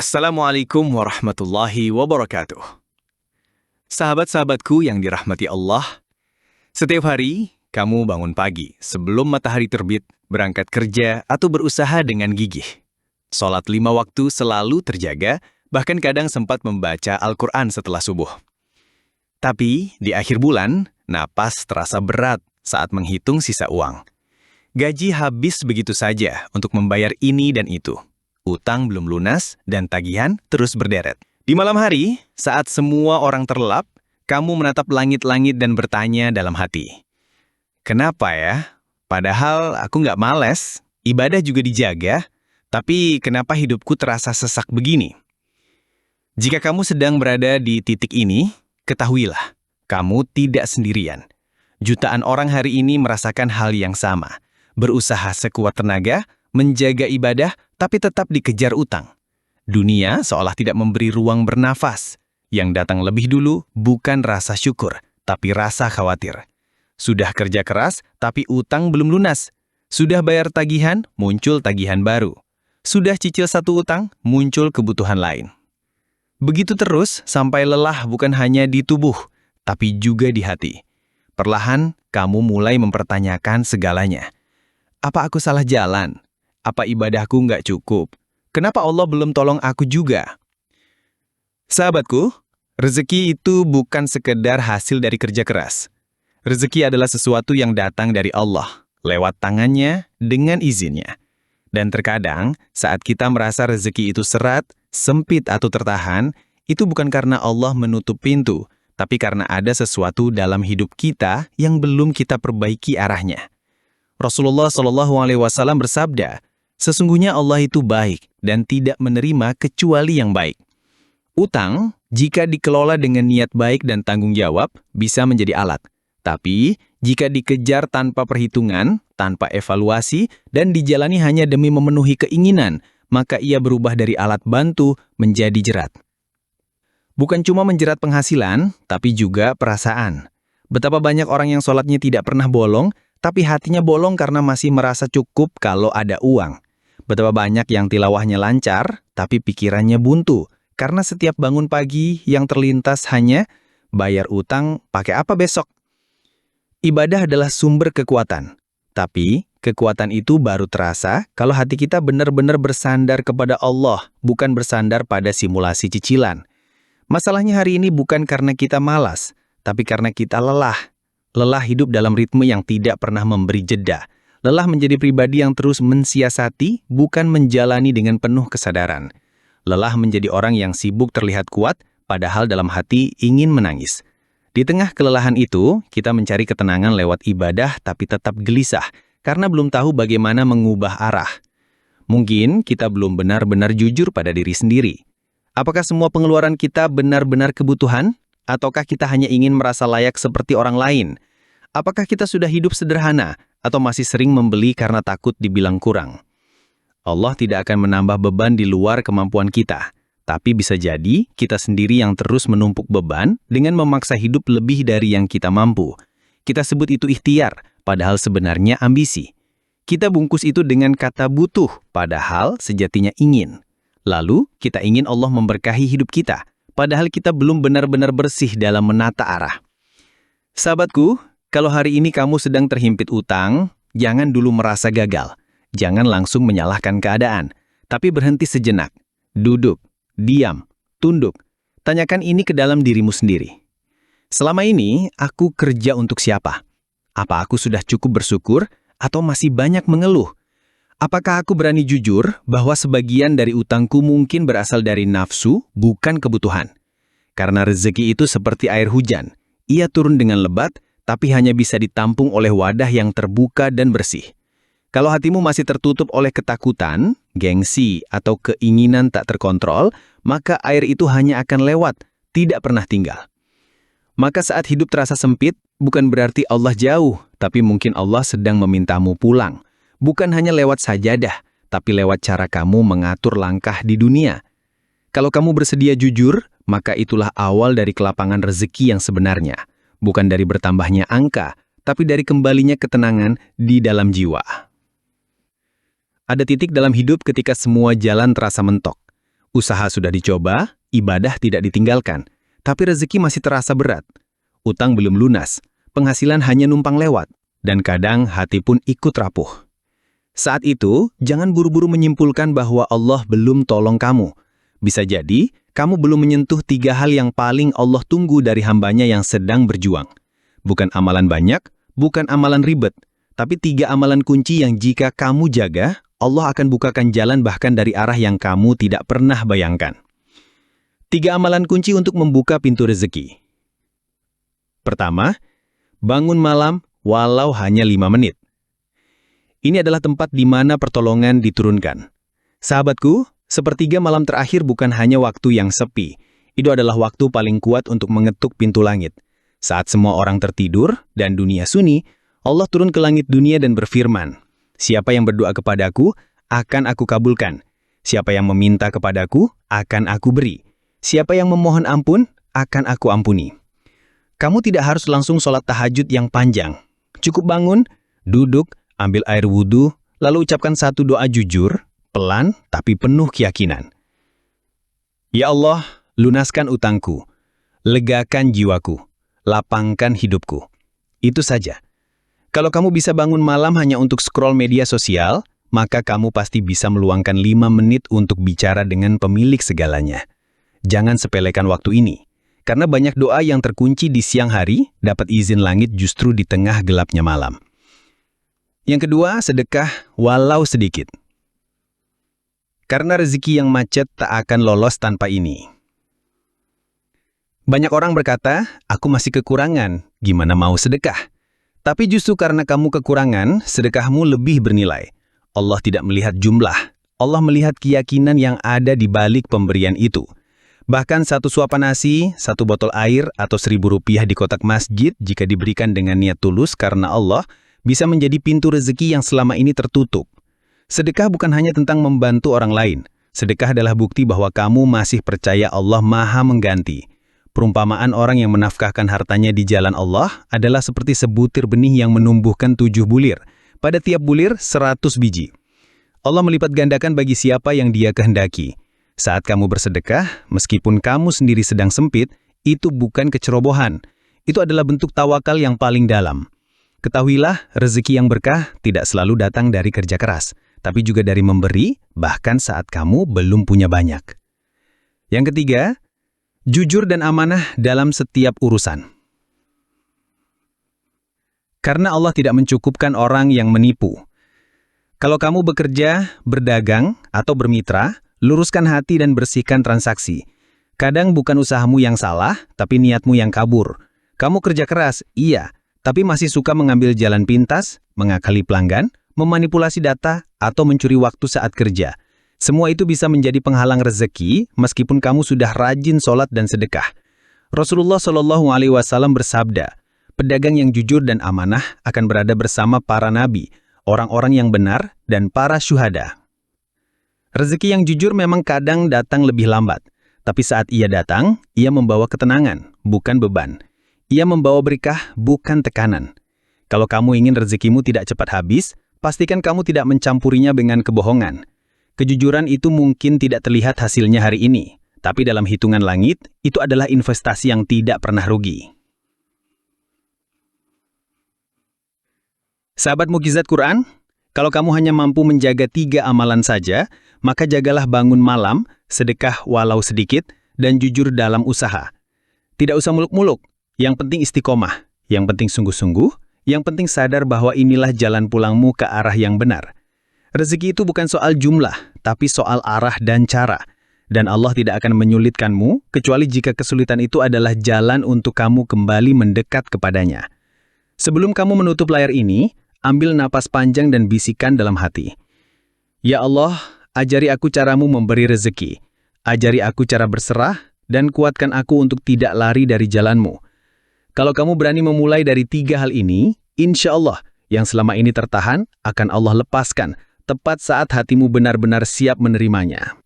Assalamualaikum warahmatullahi wabarakatuh. Sahabat-sahabatku yang dirahmati Allah, setiap hari kamu bangun pagi sebelum matahari terbit, berangkat kerja atau berusaha dengan gigih. Sholat 5 waktu selalu terjaga, bahkan kadang sempat membaca Al-Quran setelah subuh. Tapi di akhir bulan, napas terasa berat saat menghitung sisa uang. Gaji habis begitu saja untuk membayar ini dan itu. Utang belum lunas, dan tagihan terus berderet. Di malam hari, saat semua orang terlelap, kamu menatap langit-langit dan bertanya dalam hati. Kenapa ya? Padahal aku nggak malas, ibadah juga dijaga, tapi kenapa hidupku terasa sesak begini? Jika kamu sedang berada di titik ini, ketahuilah, kamu tidak sendirian. Jutaan orang hari ini merasakan hal yang sama, berusaha sekuat tenaga, menjaga ibadah, tapi tetap dikejar utang. Dunia seolah tidak memberi ruang bernafas. Yang datang lebih dulu bukan rasa syukur, tapi rasa khawatir. Sudah kerja keras, tapi utang belum lunas. Sudah bayar tagihan, muncul tagihan baru. Sudah cicil satu utang, muncul kebutuhan lain. Begitu terus sampai lelah bukan hanya di tubuh, tapi juga di hati. Perlahan, kamu mulai mempertanyakan segalanya. Apa aku salah jalan? Apa ibadahku nggak cukup? Kenapa Allah belum tolong aku juga? Sahabatku, rezeki itu bukan sekedar hasil dari kerja keras. Rezeki adalah sesuatu yang datang dari Allah, lewat tangannya, dengan izinnya. Dan terkadang, saat kita merasa rezeki itu serat, sempit atau tertahan, itu bukan karena Allah menutup pintu, tapi karena ada sesuatu dalam hidup kita yang belum kita perbaiki arahnya. Rasulullah SAW bersabda, sesungguhnya Allah itu baik dan tidak menerima kecuali yang baik. Utang, jika dikelola dengan niat baik dan tanggung jawab, bisa menjadi alat. Tapi, jika dikejar tanpa perhitungan, tanpa evaluasi, dan dijalani hanya demi memenuhi keinginan, maka ia berubah dari alat bantu menjadi jerat. Bukan cuma menjerat penghasilan, tapi juga perasaan. Betapa banyak orang yang sholatnya tidak pernah bolong, tapi hatinya bolong karena masih merasa cukup kalau ada uang. Betapa banyak yang tilawahnya lancar, tapi pikirannya buntu. Karena setiap bangun pagi yang terlintas hanya bayar utang pakai apa besok. Ibadah adalah sumber kekuatan. Tapi kekuatan itu baru terasa kalau hati kita benar-benar bersandar kepada Allah, bukan bersandar pada simulasi cicilan. Masalahnya hari ini bukan karena kita malas, tapi karena kita lelah. Lelah hidup dalam ritme yang tidak pernah memberi jeda. Lelah menjadi pribadi yang terus mensiasati, bukan menjalani dengan penuh kesadaran. Lelah menjadi orang yang sibuk terlihat kuat, padahal dalam hati ingin menangis. Di tengah kelelahan itu, kita mencari ketenangan lewat ibadah tapi tetap gelisah, karena belum tahu bagaimana mengubah arah. Mungkin kita belum benar-benar jujur pada diri sendiri. Apakah semua pengeluaran kita benar-benar kebutuhan? Ataukah kita hanya ingin merasa layak seperti orang lain? Apakah kita sudah hidup sederhana? Atau masih sering membeli karena takut dibilang kurang? Allah tidak akan menambah beban di luar kemampuan kita. Tapi bisa jadi kita sendiri yang terus menumpuk beban dengan memaksa hidup lebih dari yang kita mampu. Kita sebut itu ikhtiar, padahal sebenarnya ambisi. Kita bungkus itu dengan kata butuh, padahal sejatinya ingin. Lalu kita ingin Allah memberkahi hidup kita, padahal kita belum benar-benar bersih dalam menata arah. Sahabatku, kalau hari ini kamu sedang terhimpit utang, jangan dulu merasa gagal. Jangan langsung menyalahkan keadaan, tapi berhenti sejenak. Duduk, diam, tunduk. Tanyakan ini ke dalam dirimu sendiri. Selama ini, aku kerja untuk siapa? Apa aku sudah cukup bersyukur atau masih banyak mengeluh? Apakah aku berani jujur bahwa sebagian dari utangku mungkin berasal dari nafsu, bukan kebutuhan? Karena rezeki itu seperti air hujan. Ia turun dengan lebat, tapi hanya bisa ditampung oleh wadah yang terbuka dan bersih. Kalau hatimu masih tertutup oleh ketakutan, gengsi, atau keinginan tak terkontrol, maka air itu hanya akan lewat, tidak pernah tinggal. Maka saat hidup terasa sempit, bukan berarti Allah jauh, tapi mungkin Allah sedang memintamu pulang. Bukan hanya lewat sajadah, tapi lewat cara kamu mengatur langkah di dunia. Kalau kamu bersedia jujur, maka itulah awal dari kelapangan rezeki yang sebenarnya. Bukan dari bertambahnya angka, tapi dari kembalinya ketenangan di dalam jiwa. Ada titik dalam hidup ketika semua jalan terasa mentok. Usaha sudah dicoba, ibadah tidak ditinggalkan, tapi rezeki masih terasa berat. Utang belum lunas, penghasilan hanya numpang lewat, dan kadang hati pun ikut rapuh. Saat itu, jangan buru-buru menyimpulkan bahwa Allah belum tolong kamu. Bisa jadi, kamu belum menyentuh 3 hal yang paling Allah tunggu dari hambanya yang sedang berjuang. Bukan amalan banyak, bukan amalan ribet, tapi 3 amalan kunci yang jika kamu jaga, Allah akan bukakan jalan bahkan dari arah yang kamu tidak pernah bayangkan. 3 amalan kunci untuk membuka pintu rezeki. Pertama, bangun malam walau hanya 5 menit. Ini adalah tempat di mana pertolongan diturunkan. Sahabatku, sepertiga malam terakhir bukan hanya waktu yang sepi. Itu adalah waktu paling kuat untuk mengetuk pintu langit. Saat semua orang tertidur dan dunia sunyi, Allah turun ke langit dunia dan berfirman, "Siapa yang berdoa kepadaku, akan aku kabulkan. Siapa yang meminta kepadaku, akan aku beri. Siapa yang memohon ampun, akan aku ampuni." Kamu tidak harus langsung sholat tahajud yang panjang. Cukup bangun, duduk, ambil air wudhu, lalu ucapkan satu doa jujur, pelan tapi penuh keyakinan. Ya Allah, lunaskan utangku, legakan jiwaku, lapangkan hidupku. Itu saja. Kalau kamu bisa bangun malam hanya untuk scroll media sosial, maka kamu pasti bisa meluangkan 5 menit untuk bicara dengan pemilik segalanya. Jangan sepelekan waktu ini, karena banyak doa yang terkunci di siang hari dapat izin langit justru di tengah gelapnya malam. Yang kedua, sedekah walau sedikit. Karena rezeki yang macet tak akan lolos tanpa ini. Banyak orang berkata, aku masih kekurangan, gimana mau sedekah? Tapi justru karena kamu kekurangan, sedekahmu lebih bernilai. Allah tidak melihat jumlah, Allah melihat keyakinan yang ada di balik pemberian itu. Bahkan 1 suapan nasi, 1 botol air, atau Rp1.000 di kotak masjid jika diberikan dengan niat tulus karena Allah, bisa menjadi pintu rezeki yang selama ini tertutup. Sedekah bukan hanya tentang membantu orang lain. Sedekah adalah bukti bahwa kamu masih percaya Allah Maha mengganti. Perumpamaan orang yang menafkahkan hartanya di jalan Allah adalah seperti sebutir benih yang menumbuhkan 7 bulir. Pada tiap bulir 100 biji. Allah melipat gandakan bagi siapa yang Dia kehendaki. Saat kamu bersedekah, meskipun kamu sendiri sedang sempit, itu bukan kecerobohan. Itu adalah bentuk tawakal yang paling dalam. Ketahuilah, rezeki yang berkah tidak selalu datang dari kerja keras, tapi juga dari memberi, bahkan saat kamu belum punya banyak. Yang ketiga, jujur dan amanah dalam setiap urusan. Karena Allah tidak mencukupkan orang yang menipu. Kalau kamu bekerja, berdagang, atau bermitra, luruskan hati dan bersihkan transaksi. Kadang bukan usahamu yang salah, tapi niatmu yang kabur. Kamu kerja keras, iya, tapi masih suka mengambil jalan pintas, mengakali pelanggan, memanipulasi data, atau mencuri waktu saat kerja. Semua itu bisa menjadi penghalang rezeki meskipun kamu sudah rajin sholat dan sedekah. Rasulullah SAW bersabda, pedagang yang jujur dan amanah akan berada bersama para nabi, orang-orang yang benar, dan para syuhada. Rezeki yang jujur memang kadang datang lebih lambat, tapi saat ia datang, ia membawa ketenangan, bukan beban. Ia membawa berkah, bukan tekanan. Kalau kamu ingin rezekimu tidak cepat habis, pastikan kamu tidak mencampurinya dengan kebohongan. Kejujuran itu mungkin tidak terlihat hasilnya hari ini, tapi dalam hitungan langit, itu adalah investasi yang tidak pernah rugi. Sahabat Mukjizat Quran, kalau kamu hanya mampu menjaga 3 amalan saja, maka jagalah bangun malam, sedekah walau sedikit, dan jujur dalam usaha. Tidak usah muluk-muluk, yang penting istiqomah, yang penting sungguh-sungguh, yang penting sadar bahwa inilah jalan pulangmu ke arah yang benar. Rezeki itu bukan soal jumlah, tapi soal arah dan cara. Dan Allah tidak akan menyulitkanmu, kecuali jika kesulitan itu adalah jalan untuk kamu kembali mendekat kepadanya. Sebelum kamu menutup layar ini, ambil napas panjang dan bisikan dalam hati. Ya Allah, ajari aku caramu memberi rezeki. Ajari aku cara berserah, dan kuatkan aku untuk tidak lari dari jalanmu. Kalau kamu berani memulai dari 3 hal ini, insya Allah, yang selama ini tertahan, akan Allah lepaskan, tepat saat hatimu benar-benar siap menerimanya.